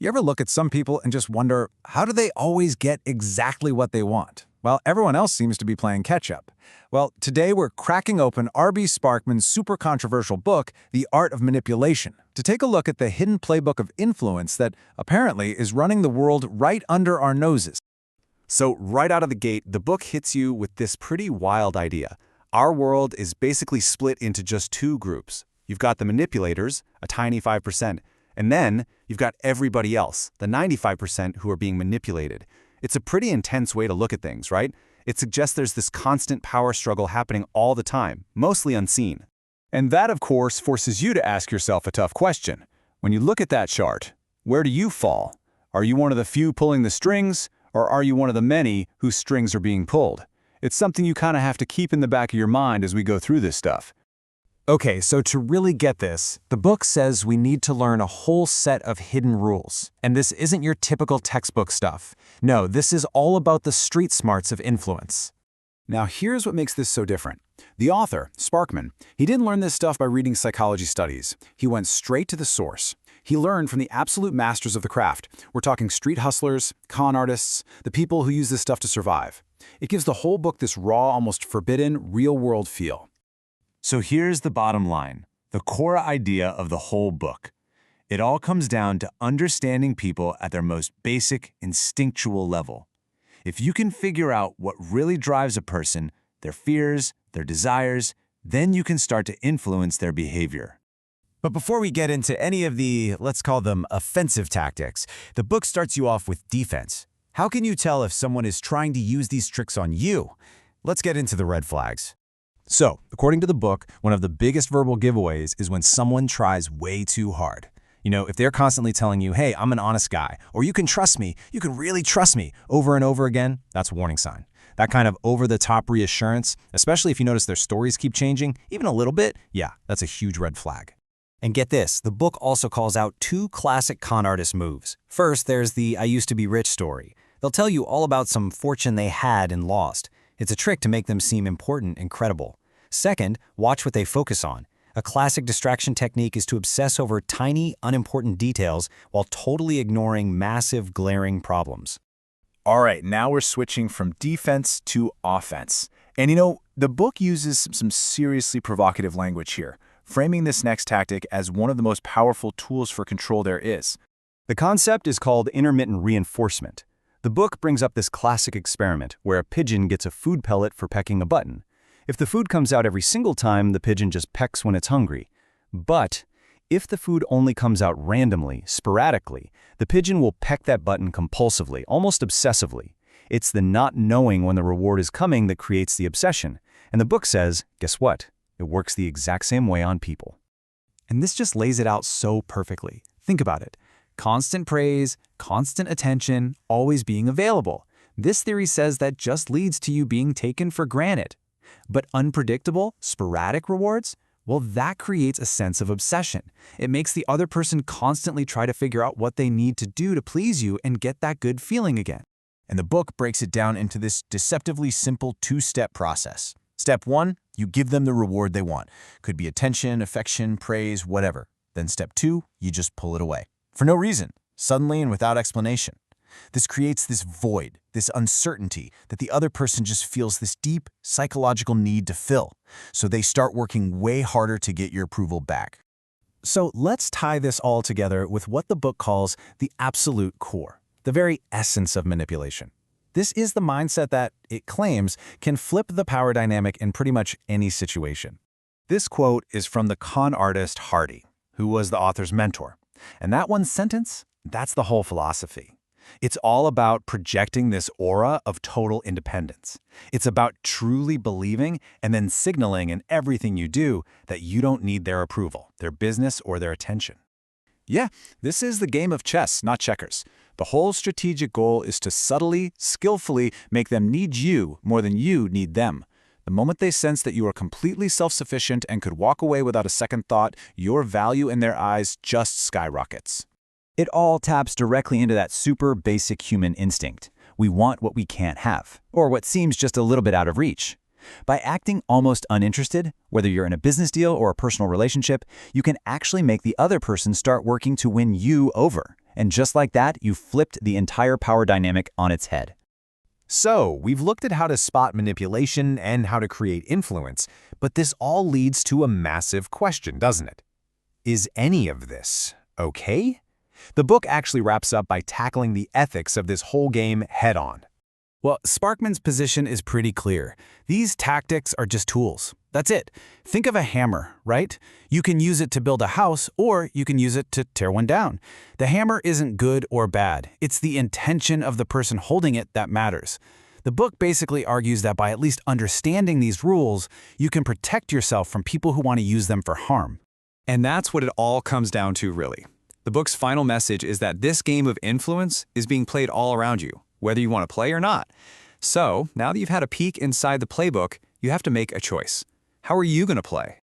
You ever look at some people and just wonder, how do they always get exactly what they want? Well, everyone else seems to be playing catch-up. Well, today we're cracking open R.B. Sparkman's super controversial book, The Art of Manipulation, to take a look at the hidden playbook of influence that apparently is running the world right under our noses. So right out of the gate, the book hits you with this pretty wild idea. Our world is basically split into just two groups. You've got the manipulators, a tiny 5%, and then you've got everybody else, the 95% who are being manipulated. It's a pretty intense way to look at things, right? It suggests there's this constant power struggle happening all the time, mostly unseen. And that, of course, forces you to ask yourself a tough question. When you look at that chart, where do you fall? Are you one of the few pulling the strings, or are you one of the many whose strings are being pulled? It's something you kind of have to keep in the back of your mind as we go through this stuff. Okay, so to really get this, the book says we need to learn a whole set of hidden rules. And this isn't your typical textbook stuff. No, this is all about the street smarts of influence. Now here's what makes this so different. The author, Sparkman, he didn't learn this stuff by reading psychology studies. He went straight to the source. He learned from the absolute masters of the craft. We're talking street hustlers, con artists, the people who use this stuff to survive. It gives the whole book this raw, almost forbidden, real-world feel. So here's the bottom line, the core idea of the whole book. It all comes down to understanding people at their most basic, instinctual level. If you can figure out what really drives a person, their fears, their desires, then you can start to influence their behavior. But before we get into any of the, let's call them offensive tactics, the book starts you off with defense. How can you tell if someone is trying to use these tricks on you? Let's get into the red flags. So, according to the book, one of the biggest verbal giveaways is when someone tries way too hard. You know, if they're constantly telling you, hey, I'm an honest guy, or you can trust me, you can really trust me, over and over again, that's a warning sign. That kind of over-the-top reassurance, especially if you notice their stories keep changing, even a little bit, yeah, that's a huge red flag. And get this, the book also calls out two classic con artist moves. First, there's the I used to be rich story. They'll tell you all about some fortune they had and lost. It's a trick to make them seem important and credible. Second, watch what they focus on. A classic distraction technique is to obsess over tiny, unimportant details while totally ignoring massive, glaring problems. All right, now we're switching from defense to offense. And you know, the book uses some seriously provocative language here, framing this next tactic as one of the most powerful tools for control there is. The concept is called intermittent reinforcement. The book brings up this classic experiment where a pigeon gets a food pellet for pecking a button. If the food comes out every single time, the pigeon just pecks when it's hungry. But if the food only comes out randomly, sporadically, the pigeon will peck that button compulsively, almost obsessively. It's the not knowing when the reward is coming that creates the obsession. And the book says, guess what? It works the exact same way on people. And this just lays it out so perfectly. Think about it. Constant praise, constant attention, always being available. This theory says that just leads to you being taken for granted. But unpredictable, sporadic rewards? Well, that creates a sense of obsession. It makes the other person constantly try to figure out what they need to do to please you and get that good feeling again. And the book breaks it down into this deceptively simple two-step process. Step 1, you give them the reward they want. Could be attention, affection, praise, whatever. Then step 2, you just pull it away. For no reason, suddenly and without explanation. This creates this void, this uncertainty that the other person just feels this deep psychological need to fill. So they start working way harder to get your approval back. So let's tie this all together with what the book calls the absolute core, the very essence of manipulation. This is the mindset that, it claims, can flip the power dynamic in pretty much any situation. This quote is from the con artist Hardy, who was the author's mentor. And that one sentence, that's the whole philosophy. It's all about projecting this aura of total independence. It's about truly believing and then signaling in everything you do that you don't need their approval, their business, or their attention. Yeah, this is the game of chess, not checkers. The whole strategic goal is to subtly, skillfully make them need you more than you need them. The moment they sense that you are completely self-sufficient and could walk away without a second thought, your value in their eyes just skyrockets. It all taps directly into that super basic human instinct. We want what we can't have, or what seems just a little bit out of reach. By acting almost uninterested, whether you're in a business deal or a personal relationship, you can actually make the other person start working to win you over. And just like that, you flipped the entire power dynamic on its head. So, we've looked at how to spot manipulation and how to create influence, but this all leads to a massive question, doesn't it? Is any of this okay? The book actually wraps up by tackling the ethics of this whole game head-on. Well, Sparkman's position is pretty clear. These tactics are just tools. That's it. Think of a hammer, right? You can use it to build a house, or you can use it to tear one down. The hammer isn't good or bad. It's the intention of the person holding it that matters. The book basically argues that by at least understanding these rules, you can protect yourself from people who want to use them for harm. And that's what it all comes down to, really. The book's final message is that this game of influence is being played all around you, whether you want to play or not. So, now that you've had a peek inside the playbook, you have to make a choice. How are you going to play?